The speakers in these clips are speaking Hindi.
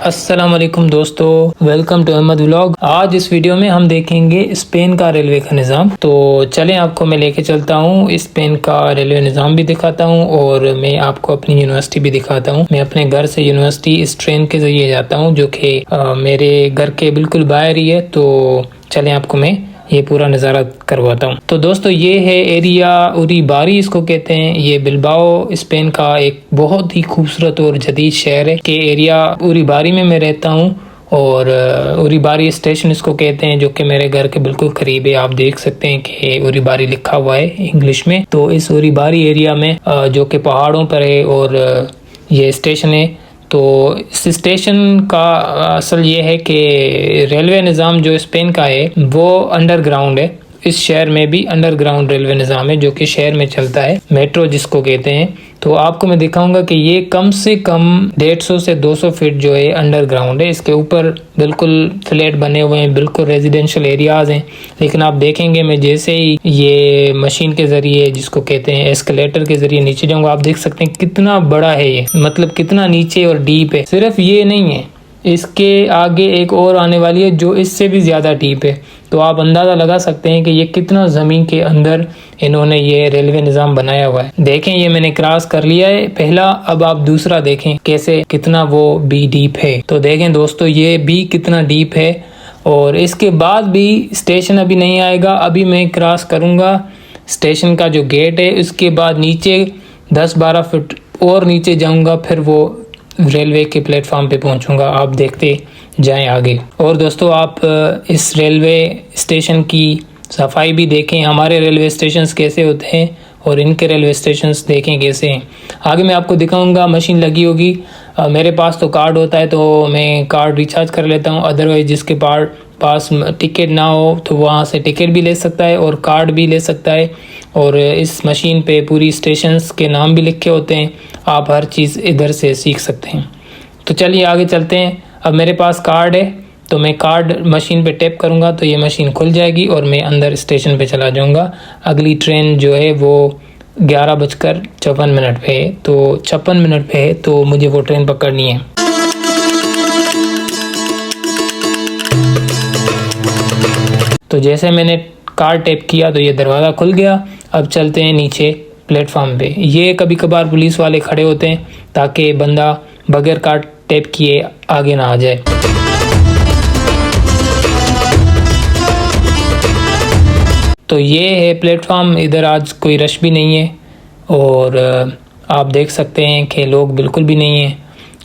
अस्सलाम वालेकुम दोस्तों, वेलकम टू अहमद व्लॉग। आज इस वीडियो में हम देखेंगे स्पेन का रेलवे का निज़ाम। तो चलें आपको मैं लेके चलता हूँ, स्पेन का रेलवे निज़ाम भी दिखाता हूँ और मैं आपको अपनी यूनिवर्सिटी भी दिखाता हूँ। मैं अपने घर से यूनिवर्सिटी इस ट्रेन के जरिए जाता हूँ जो कि मेरे घर के बिल्कुल बाहर ही है। तो चलें आपको मैं ये पूरा नज़ारा करवाता हूँ। तो दोस्तों ये है एरिया उरीबारी इसको कहते हैं। ये बिलबाओ स्पेन का एक बहुत ही खूबसूरत और जदीद शहर है कि एरिया उरीबारी में मैं रहता हूँ और उरीबारी स्टेशन इसको कहते हैं जो कि मेरे घर के बिल्कुल करीब है। आप देख सकते हैं कि उरीबारी लिखा हुआ है इंग्लिश में। तो इस उरीबारी एरिया में जो कि पहाड़ों पर है और ये स्टेशन है। तो इस स्टेशन का असल ये है कि रेलवे निज़ाम जो स्पेन का है वो अंडरग्राउंड है। इस शहर में भी अंडरग्राउंड रेलवे निज़ाम है जो कि शहर में चलता है, मेट्रो जिसको कहते हैं। तो आपको मैं दिखाऊंगा कि ये कम से कम 150 से 200 फीट जो है अंडरग्राउंड है। इसके ऊपर बिल्कुल फ्लैट बने हुए हैं, बिल्कुल रेजिडेंशियल एरियाज हैं। लेकिन आप देखेंगे मैं जैसे ही ये मशीन के जरिए जिसको कहते हैं एस्केलेटर के जरिए नीचे जाऊंगा, आप देख सकते हैं कितना बड़ा है ये, मतलब कितना नीचे और डीप है। सिर्फ ये नहीं है, इसके आगे एक और आने वाली है जो इससे भी ज़्यादा डीप है। तो आप अंदाज़ा लगा सकते हैं कि ये कितना ज़मीन के अंदर इन्होंने ये रेलवे निज़ाम बनाया हुआ है। देखें ये मैंने क्रॉस कर लिया है पहला, अब आप दूसरा देखें कैसे कितना वो भी डीप है। तो देखें दोस्तों ये भी कितना डीप है और इसके बाद भी स्टेशन अभी नहीं आएगा। अभी मैं क्रॉस करूँगा स्टेशन का जो गेट है, उसके बाद नीचे 10-12 फुट और नीचे जाऊँगा, फिर वो रेलवे के प्लेटफॉर्म पे पहुंचूंगा। आप देखते जाएं आगे। और दोस्तों आप इस रेलवे स्टेशन की सफाई भी देखें, हमारे रेलवे स्टेशंस कैसे होते हैं और इनके रेलवे स्टेशंस देखें कैसे हैं। आगे मैं आपको दिखाऊंगा, मशीन लगी होगी। मेरे पास तो कार्ड होता है तो मैं कार्ड रिचार्ज कर लेता हूं। अदरवाइज जिसके पास टिकट ना हो तो वहाँ से टिकट भी ले सकता है और कार्ड भी ले सकता है। और इस मशीन पे पूरी स्टेशंस के नाम भी लिखे होते हैं, आप हर चीज़ इधर से सीख सकते हैं। तो चलिए आगे चलते हैं। अब मेरे पास कार्ड है तो मैं कार्ड मशीन पे टैप करूँगा तो ये मशीन खुल जाएगी और मैं अंदर स्टेशन पे चला जाऊँगा। अगली ट्रेन जो है वो 11:54 पे है, तो 56 मिनट पे है, तो मुझे वो ट्रेन पकड़नी है। तो जैसे मैंने कार्ड टैप किया तो ये दरवाज़ा खुल गया। अब चलते हैं नीचे प्लेटफॉर्म पे। ये कभी कभार पुलिस वाले खड़े होते हैं ताकि बंदा बगैर कार्ड टैप किए आगे ना आ जाए। तो ये है प्लेटफॉर्म, इधर आज कोई रश भी नहीं है और आप देख सकते हैं कि लोग बिल्कुल भी नहीं है।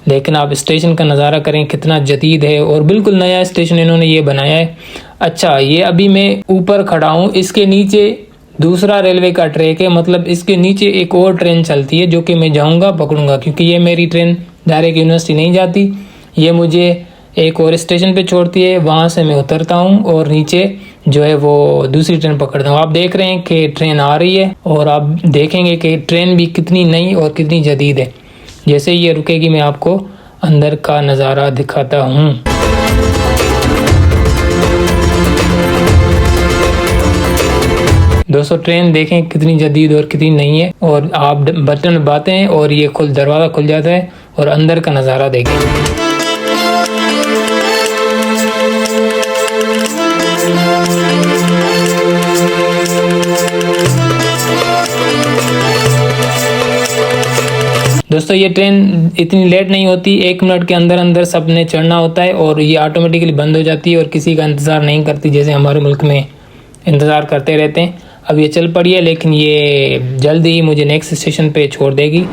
लेकिन आप स्टेशन का नज़ारा करें कितना जदीद है और बिल्कुल नया स्टेशन इन्होंने ये बनाया है। अच्छा ये अभी मैं ऊपर खड़ा हूँ, इसके नीचे दूसरा रेलवे का ट्रैक है, मतलब इसके नीचे एक और ट्रेन चलती है जो कि मैं जाऊँगा पकड़ूँगा, क्योंकि ये मेरी ट्रेन डायरेक्ट यूनिवर्सिटी नहीं जाती, ये मुझे एक और स्टेशन पे छोड़ती है। वहाँ से मैं उतरता हूँ और नीचे जो है वो दूसरी ट्रेन पकड़ता हूँ। आप देख रहे हैं कि ट्रेन आ रही है और आप देखेंगे कि ट्रेन भी कितनी नई और कितनी जदीद है। जैसे ये रुकेगी मैं आपको अंदर का नज़ारा दिखाता हूँ। दोस्तों ट्रेन देखें कितनी जदीद और कितनी नई है और आप बटन दबाते हैं और ये दरवाज़ा खुल जाता है और अंदर का नज़ारा देखें। दोस्तों ये ट्रेन इतनी लेट नहीं होती, 1 मिनट के अंदर अंदर सबने चढ़ना होता है और ये ऑटोमेटिकली बंद हो जाती है और किसी का इंतज़ार नहीं करती, जैसे हमारे मुल्क में इंतज़ार करते रहते हैं। अब ये चल पड़ी है लेकिन ये जल्दी ही मुझे नेक्स्ट स्टेशन पे छोड़ देगी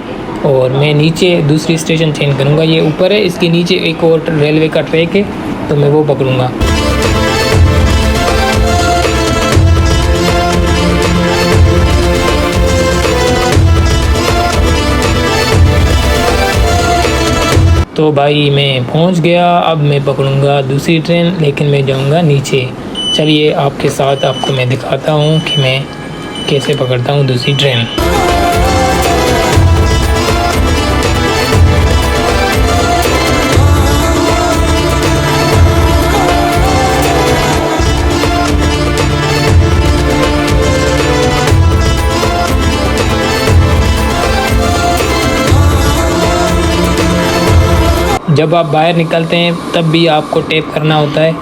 और मैं नीचे दूसरी स्टेशन चेंज करूँगा। ये ऊपर है, इसके नीचे एक और रेलवे का ट्रैक है तो मैं वो पकड़ूँगा। तो भाई मैं पहुंच गया, अब मैं पकड़ूंगा दूसरी ट्रेन, लेकिन मैं जाऊंगा नीचे। चलिए आपके साथ आपको मैं दिखाता हूं कि मैं कैसे पकड़ता हूं दूसरी ट्रेन। जब आप बाहर निकलते हैं तब भी आपको टैप करना होता है,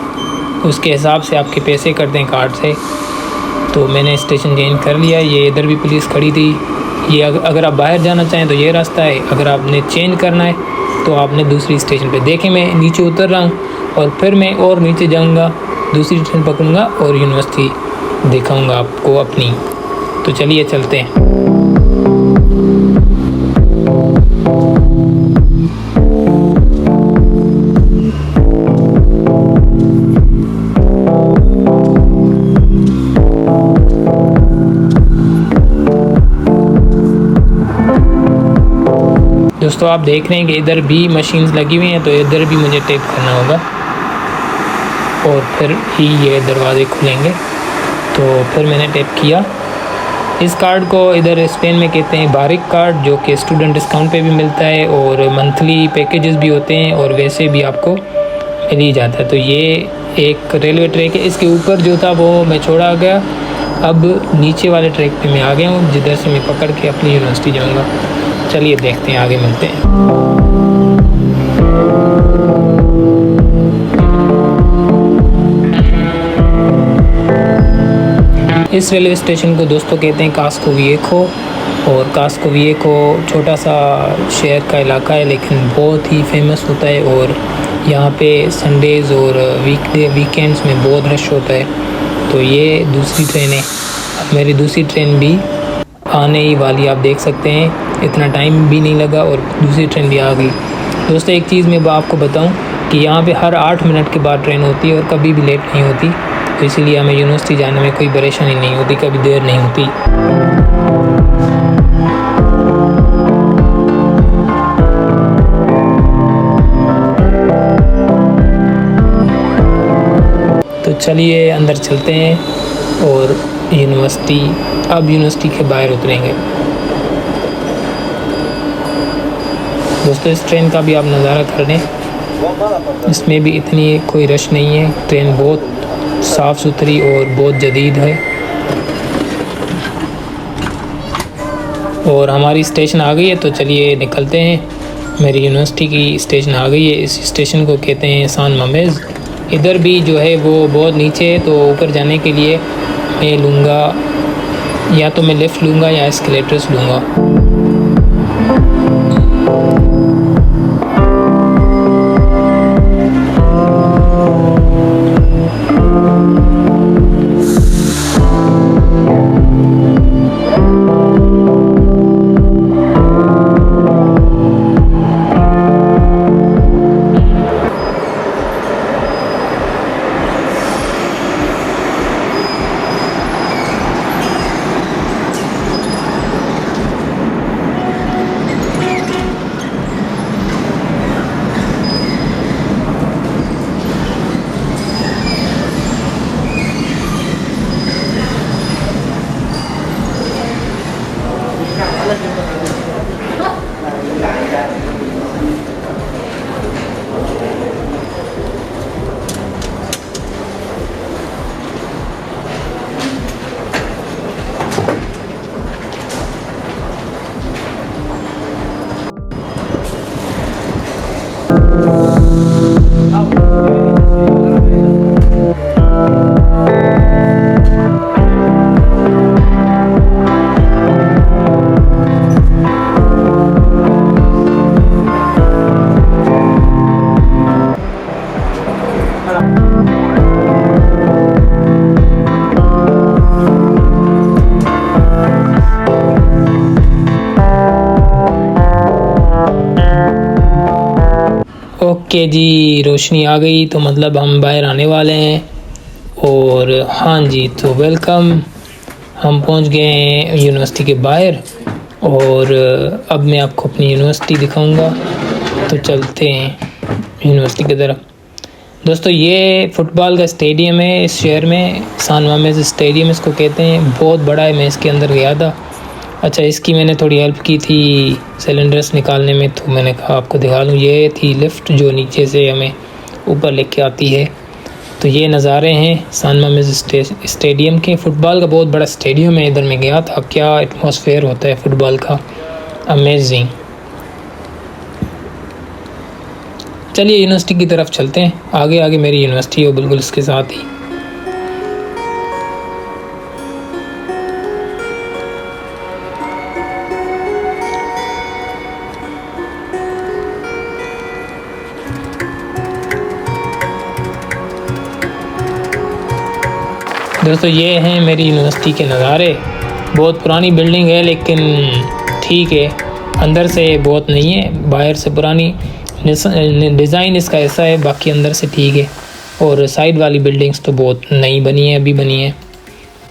उसके हिसाब से आपके पैसे कटते हैं कार्ड से। तो मैंने स्टेशन चेंज कर लिया। ये इधर भी पुलिस खड़ी थी। ये अगर आप बाहर जाना चाहें तो ये रास्ता है, अगर आपने चेंज करना है तो आपने दूसरी स्टेशन पे। देखें मैं नीचे उतर रहा हूँ और फिर मैं और नीचे जाऊँगा, दूसरी ट्रेन पकड़ूँगा और यूनिवर्सिटी दिखाऊँगा आपको अपनी। तो चलिए चलते हैं। दोस्तों आप देख रहे हैं कि इधर भी मशीन्स लगी हुई हैं, तो इधर भी मुझे टैप करना होगा और फिर ही ये दरवाज़े खुलेंगे। तो फिर मैंने टैप किया। इस कार्ड को इधर स्पेन में कहते हैं बारिक कार्ड, जो कि स्टूडेंट डिस्काउंट पे भी मिलता है और मंथली पैकेजेस भी होते हैं और वैसे भी आपको मिल ही जाता है। तो ये एक रेलवे ट्रैक है, इसके ऊपर जो था वो मैं छोड़ा गया। अब नीचे वाले ट्रैक पे मैं आ गया हूँ, जिधर से मैं पकड़ के अपनी यूनिवर्सिटी जाऊँगा। चलिए देखते हैं, आगे मिलते हैं। इस रेलवे स्टेशन को दोस्तों कहते हैं कास्को विएको, और कास्को विएको छोटा सा शहर का इलाका है लेकिन बहुत ही फेमस होता है, और यहाँ पे संडेज़ और वीकेंड्स में बहुत रश होता है। तो ये दूसरी ट्रेन है, मेरी दूसरी ट्रेन भी आने ही वाली, आप देख सकते हैं इतना टाइम भी नहीं लगा और दूसरी ट्रेन भी आ गई। दोस्तों एक चीज़ मैं आपको बताऊं कि यहाँ पे हर 8 मिनट के बाद ट्रेन होती है और कभी भी लेट नहीं होती, तो इसीलिए हमें यूनिवर्सिटी जाने में कोई परेशानी नहीं होती, कभी देर नहीं होती। तो चलिए अंदर चलते हैं और यूनिवर्सिटी के बाहर उतरेंगे। दोस्तों इस ट्रेन का भी आप नज़ारा कर लें, इसमें भी इतनी कोई रश नहीं है। ट्रेन बहुत साफ़ सुथरी और बहुत जदीद है। और हमारी स्टेशन आ गई है, तो चलिए निकलते हैं। मेरी यूनिवर्सिटी की स्टेशन आ गई है। इस स्टेशन को कहते हैं सान ममेज़। इधर भी जो है वो बहुत नीचे है, तो ऊपर जाने के लिए मैं लूँगा, या तो मैं लिफ्ट लूँगा या एस्केलेटर्स लूँगा। ओके जी, रोशनी आ गई तो मतलब हम बाहर आने वाले हैं। और हाँ जी, तो वेलकम, हम पहुंच गए हैं यूनिवर्सिटी के बाहर और अब मैं आपको अपनी यूनिवर्सिटी दिखाऊंगा। तो चलते हैं यूनिवर्सिटी की तरफ। दोस्तों ये फ़ुटबॉल का स्टेडियम है इस शहर में, सान मामेज़ स्टेडियम इसको कहते हैं। बहुत बड़ा है, मैं इसके अंदर गया था। अच्छा, इसकी मैंने थोड़ी हेल्प की थी सिलेंडर्स निकालने में, तो मैंने कहा आपको दिखा लूँ। ये थी लिफ्ट जो नीचे से हमें ऊपर लेके आती है। तो ये नज़ारे हैं सान मामेज़ स्टेडियम के। फ़ुटबॉल का बहुत बड़ा स्टेडियम है, इधर मैं गया था। क्या एटमॉस्फेयर होता है फ़ुटबॉल का, अमेजिंग। चलिए यूनिवर्सिटी की तरफ चलते हैं। आगे आगे मेरी यूनिवर्सिटी हो, बिल्कुल इसके साथ ही। दोस्तों ये हैं मेरी यूनिवर्सिटी के नज़ारे। बहुत पुरानी बिल्डिंग है लेकिन ठीक है, अंदर से बहुत नहीं है, बाहर से पुरानी डिज़ाइन इसका ऐसा है, बाकी अंदर से ठीक है। और साइड वाली बिल्डिंग्स तो बहुत नई बनी है, अभी बनी है।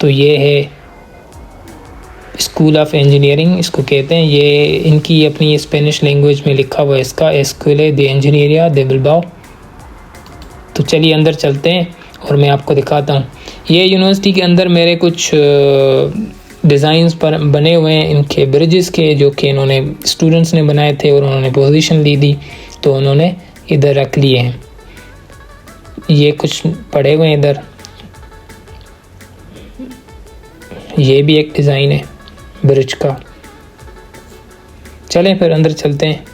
तो ये है स्कूल ऑफ इंजीनियरिंग इसको कहते हैं। ये इनकी अपनी स्पेनिश लैंग्वेज में लिखा हुआ है इसका, एस्कुएला de Ingeniería de Bilbao। तो चलिए अंदर चलते हैं और मैं आपको दिखाता हूँ। ये यूनिवर्सिटी के अंदर मेरे कुछ डिज़ाइंस पर बने हुए हैं इनके ब्रिजेस के, जो कि इन्होंने स्टूडेंट्स ने बनाए थे और उन्होंने पोजीशन ली थी तो उन्होंने इधर रख लिए हैं। ये कुछ पड़े हुए हैं इधर। ये भी एक डिज़ाइन है ब्रिज का। चलें फिर अंदर चलते हैं।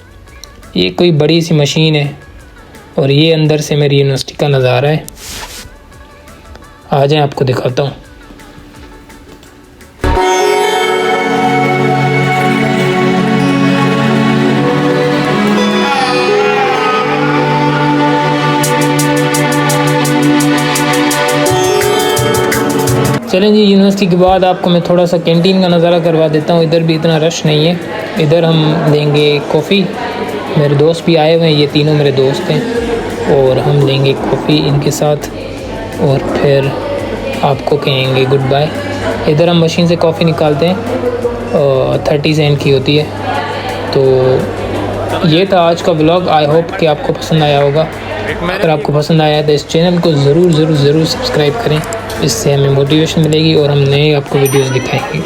ये कोई बड़ी सी मशीन है और ये अंदर से मेरी यूनिवर्सिटी का नज़ारा है। आ जाएं आपको दिखाता हूँ। चलें जी, यूनिवर्सिटी के बाद आपको मैं थोड़ा सा कैंटीन का नज़ारा करवा देता हूँ। इधर भी इतना रश नहीं है। इधर हम लेंगे कॉफ़ी। मेरे दोस्त भी आए हुए हैं, ये तीनों मेरे दोस्त हैं, और हम लेंगे कॉफ़ी इनके साथ और फिर आपको कहेंगे गुड बाय। इधर हम मशीन से कॉफ़ी निकालते हैं और 30 सेंट की होती है। तो ये था आज का व्लॉग। आई होप कि आपको पसंद आया होगा। अगर आपको पसंद आया तो इस चैनल को ज़रूर सब्सक्राइब करें, इससे हमें मोटिवेशन मिलेगी और हम नए आपको वीडियोस दिखाएंगे।